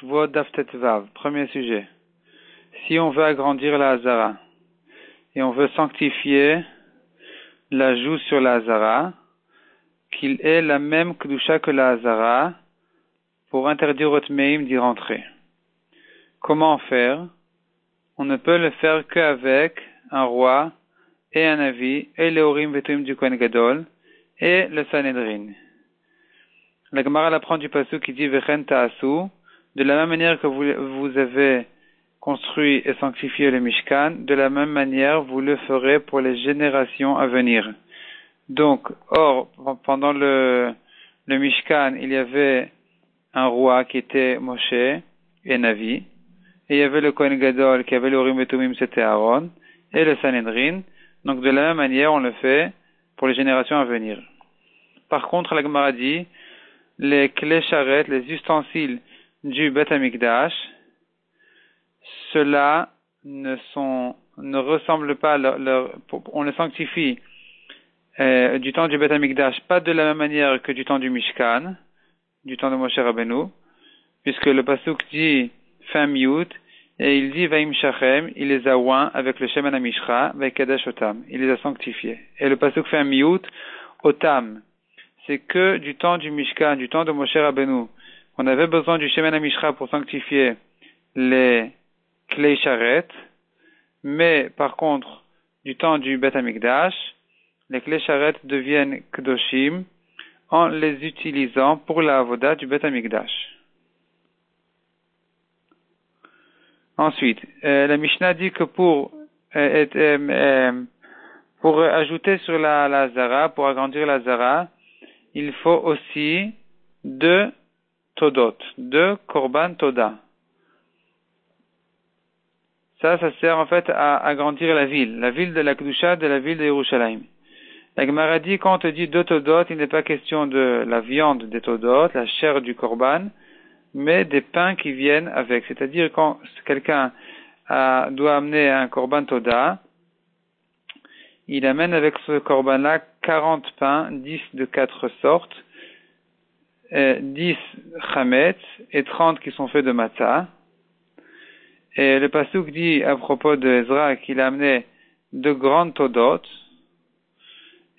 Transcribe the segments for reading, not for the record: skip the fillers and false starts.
Shvuot Daf Tet Vav, premier sujet. Si on veut agrandir la Hazara et on veut sanctifier l'ajout sur la Hazara, qu'il ait la même Kedusha que la Hazara pour interdire au Tmeim d'y rentrer. Comment faire? On ne peut le faire qu'avec un roi et un avis et les Urim Vetuim du Kohen Gadol et le Sanhedrin. La Gemara l'apprend du pasuk qui dit Vechen Ta'asu. De la même manière que vous avez construit et sanctifié le Mishkan, de la même manière vous le ferez pour les générations à venir. Donc, pendant le Mishkan, il y avait un roi qui était Moshe et Navi, et il y avait le Kohen Gadol qui avait le Urim et Tumim, c'était Aaron, et le Sanhedrin. Donc, de la même manière, on le fait pour les générations à venir. Par contre, la Gemara dit, les clés charrettes, les ustensiles du Beth Amikdash, ceux-là ne ressemblent pas, on les sanctifie du temps du Beth Amikdash, pas de la même manière que du temps du Mishkan, du temps de Moshe Rabbeinu, puisque le pasuk dit fin miyut, et il dit Vaim Shachem, il les a oints avec le Shemen HaMishra, Vaikadesh Otam, il les a sanctifiés. Et le pasuk fin miyut, Otam, c'est que du temps du Mishkan, du temps de Moshe Rabbeinu, on avait besoin du Shemen HaMishra pour sanctifier les Klei Sharet, mais par contre, du temps du Beth Amikdash, les Klei Sharet deviennent Kedoshim en les utilisant pour la avoda du Beth Amikdash. Ensuite, la Mishnah dit que pour ajouter sur la Hazara, pour agrandir la Hazara, il faut aussi deux Todot, deux Korban Toda. Ça sert en fait à agrandir la ville de la Kedusha de la ville de Yerushalayim. La Gemara dit, quand on te dit deux Todot, il n'est pas question de la viande des Todot, la chair du Korban, mais des pains qui viennent avec. C'est-à-dire quand quelqu'un doit amener un Korban Toda, il amène avec ce Korban-là 40 pains, 10 de 4 sortes, 10 chametz et 30 qui sont faits de matzah. Et le pasuk dit à propos de Ezra qu'il a amené de grandes todot.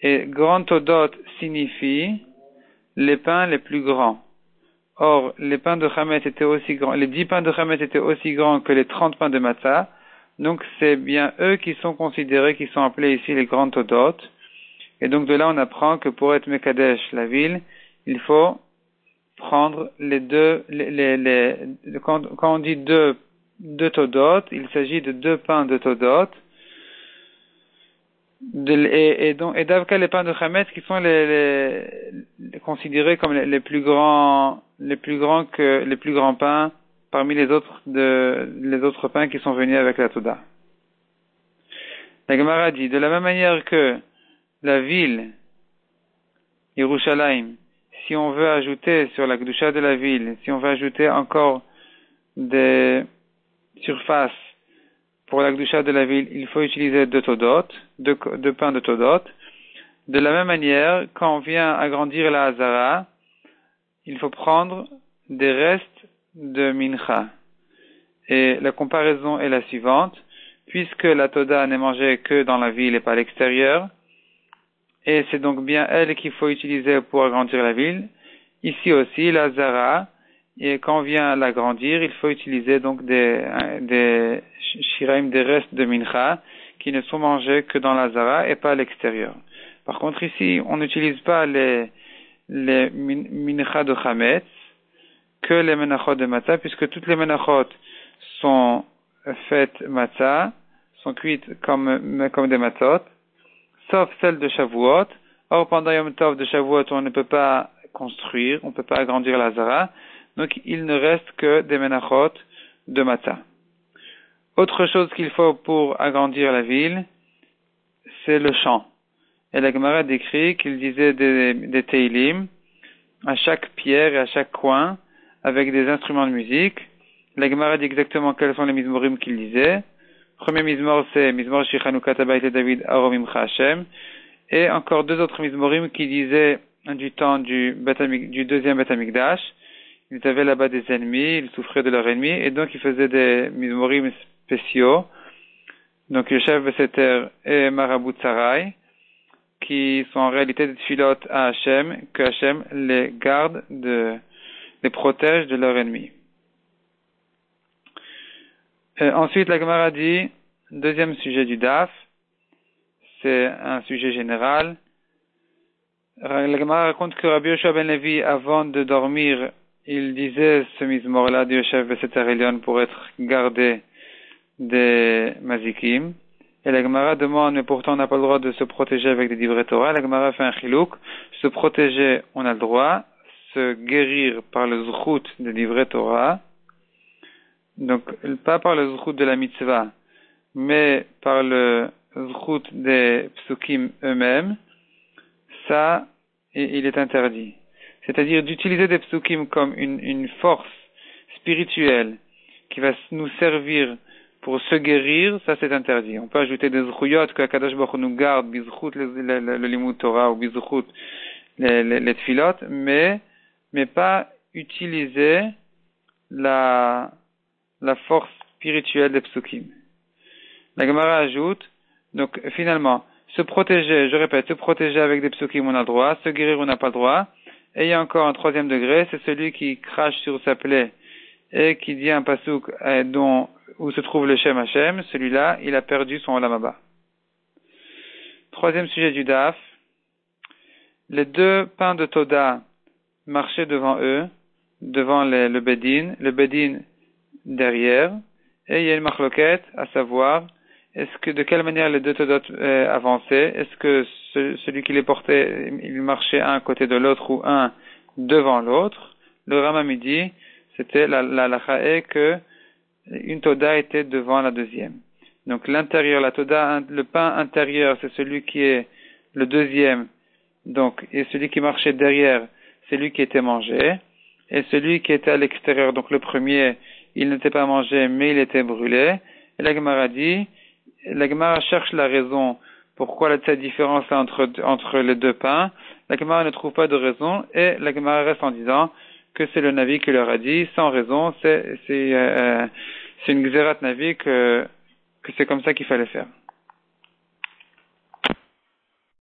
Et grandes todot signifie les pains les plus grands. Or, les pains de chametz étaient aussi grands, les 10 pains de chametz étaient aussi grands que les 30 pains de matzah. Donc, c'est bien eux qui sont considérés, qui sont appelés ici les grandes todot. Et donc, de là, on apprend que pour être Mekadesh, la ville, il faut prendre les deux, quand on dit deux todot, il s'agit de 2 pains de todot, et d'avka les pains de chametz qui sont considérés comme les plus grands pains parmi les autres pains qui sont venus avec la toda. La Gemara dit, de la même manière que la ville, Yerushalayim, si on veut ajouter sur la Kedusha de la ville, si on veut ajouter encore des surfaces pour la Kedusha de la ville, il faut utiliser deux pains de todot. De la même manière, quand on vient agrandir la Hazara, il faut prendre des restes de mincha. Et la comparaison est la suivante, puisque la toda n'est mangée que dans la ville et pas à l'extérieur, et c'est donc bien elle qu'il faut utiliser pour agrandir la ville. Ici aussi, la Hazara, et quand on vient l'agrandir, il faut utiliser donc des shiraim, des restes de mincha, qui ne sont mangés que dans la Hazara et pas à l'extérieur. Par contre, ici, on n'utilise pas les mincha de chametz, que les menachot de matzah, puisque toutes les menachot sont faites matzah, sont cuites comme des matzot, sauf celle de Shavuot. Or, pendant Yom Tov de Shavuot, on ne peut pas construire, on ne peut pas agrandir la Hazara, donc il ne reste que des menachot de matzah. Autre chose qu'il faut pour agrandir la ville, c'est le chant. Et la Gemara décrit qu'il disait des teilim à chaque pierre et à chaque coin, avec des instruments de musique. La Gemara dit exactement quels sont les mizmorim qu'il disait. Premier mizmor, c'est mizmor shichanukat habayit David aromimcha Hashem. Et encore 2 autres mizmorim qui disaient du temps du deuxième Beth Amikdash. ils avaient là-bas des ennemis, ils souffraient de leurs ennemis, et donc ils faisaient des mizmorim spéciaux. Donc Yoshev Beseter et Marabout Sarai, qui sont en réalité des tfilotes à Hachem, que Hachem les garde, les protège de leurs ennemis. Ensuite, la Gemara dit, deuxième sujet du DAF, c'est un sujet général. La Gemara raconte que Rabbi Yoshua ben Levi, avant de dormir, il disait ce mizmor-là de Yoshev Beseter Elion pour être gardé des mazikim. Et la Gemara demande, mais pourtant on n'a pas le droit de se protéger avec des divrei Torah. La Gemara fait un chilouk. Se protéger, on a le droit. Se guérir par le zchut des divrei Torah. Donc, pas par le zchut de la mitzvah, mais par le zchut des psukim eux-mêmes. Ça, il est interdit. C'est-à-dire d'utiliser des psukim comme une force spirituelle qui va nous servir pour se guérir, ça c'est interdit. On peut ajouter des zchuyot que Akadosh Baruch Hu nous garde, bizchut le limud Torah ou bizchut les tfilot, mais pas utiliser la force spirituelle des psukim. La Gemara ajoute, donc finalement, se protéger, je répète, se protéger avec des psukim on a le droit, se guérir on n'a pas le droit, et il y a encore un troisième degré, c'est celui qui crache sur sa plaie et qui dit un pasuk où se trouve le Shem Hashem, celui-là, il a perdu son Olam Haba. Troisième sujet du Daf. Les deux pains de Toda marchaient devant eux, devant le Bedin derrière, et il y a une marloquette, à savoir, de quelle manière les deux Todot avançaient? Est-ce que celui qui les portait, il marchait un à côté de l'autre ou un devant l'autre? Le Rama dit, c'était la chae que une Toda était devant la deuxième. Donc l'intérieur, la Toda, le pain intérieur, c'est celui qui est le deuxième, donc, et celui qui marchait derrière, c'est lui qui était mangé, et celui qui était à l'extérieur, donc le premier, il n'était pas mangé, mais il était brûlé. Et la Gemara cherche la raison pourquoi cette différence entre les deux pains. La Gemara ne trouve pas de raison, et la Gemara reste en disant que c'est le Navi qui leur a dit, sans raison, c'est une Xerat Navi que c'est comme ça qu'il fallait faire.